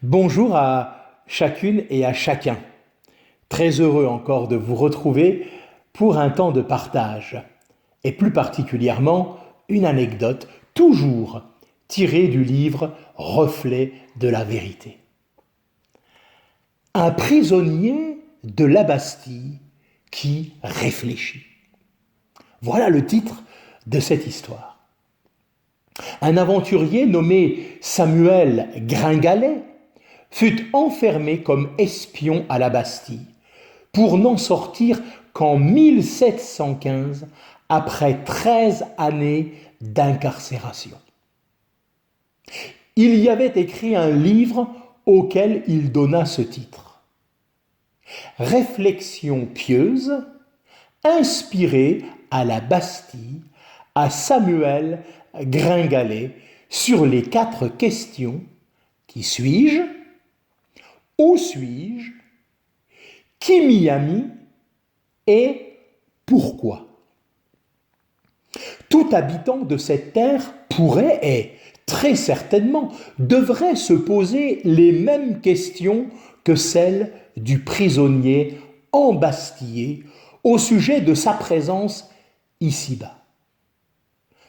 Bonjour à chacune et à chacun. Très heureux encore de vous retrouver pour un temps de partage, et plus particulièrement une anecdote toujours tirée du livre Reflet de la vérité. Un prisonnier de la Bastille qui réfléchit. Voilà le titre de cette histoire. Un aventurier nommé Samuel Gringalet fut enfermé comme espion à la Bastille, pour n'en sortir qu'en 1715, après 13 années d'incarcération. Il y avait écrit un livre auquel il donna ce titre. Réflexions pieuses, inspirées à la Bastille, à Samuel Gringalet, sur les 4 questions: qui suis-je? Où suis-je? Qui m'y a mis? Et pourquoi? Tout habitant de cette terre pourrait et très certainement devrait se poser les mêmes questions que celles du prisonnier embastillé au sujet de sa présence ici-bas.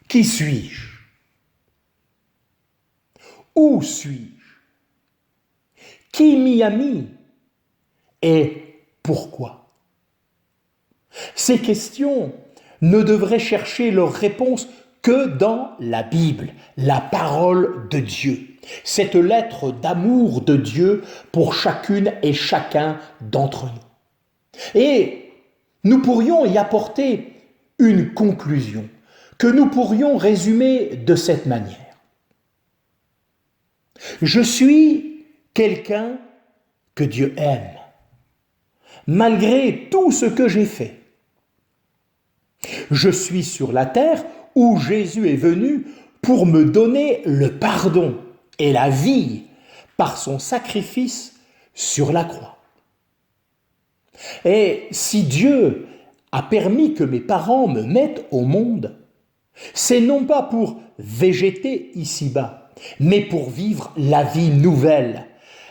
Qui suis-je? Où suis-je? Qui m'y a mis? Et pourquoi? Ces questions ne devraient chercher leur réponse que dans la Bible, la parole de Dieu, cette lettre d'amour de Dieu pour chacune et chacun d'entre nous. Et nous pourrions y apporter une conclusion que nous pourrions résumer de cette manière. Je suis quelqu'un que Dieu aime, malgré tout ce que j'ai fait. Je suis sur la terre où Jésus est venu pour me donner le pardon et la vie par son sacrifice sur la croix. Et si Dieu a permis que mes parents me mettent au monde, c'est non pas pour végéter ici-bas, mais pour vivre la vie nouvelle,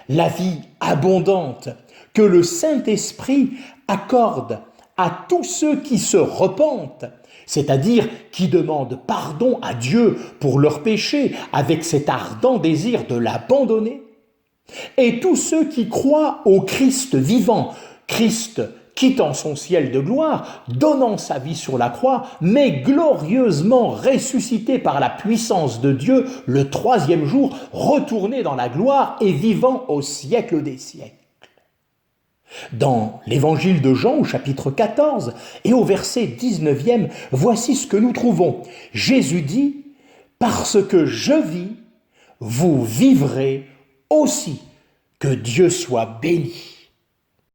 la vie abondante que le Saint-Esprit accorde à tous ceux qui se repentent, c'est-à-dire qui demandent pardon à Dieu pour leurs péchés avec cet ardent désir de l'abandonner, et tous ceux qui croient au Christ vivant, Christ quittant son ciel de gloire, donnant sa vie sur la croix, mais glorieusement ressuscité par la puissance de Dieu le 3e jour, retourné dans la gloire et vivant au siècle des siècles. Dans l'évangile de Jean au chapitre 14 et au verset 19e, voici ce que nous trouvons. Jésus dit: « Parce que je vis, vous vivrez aussi. » Que Dieu soit béni.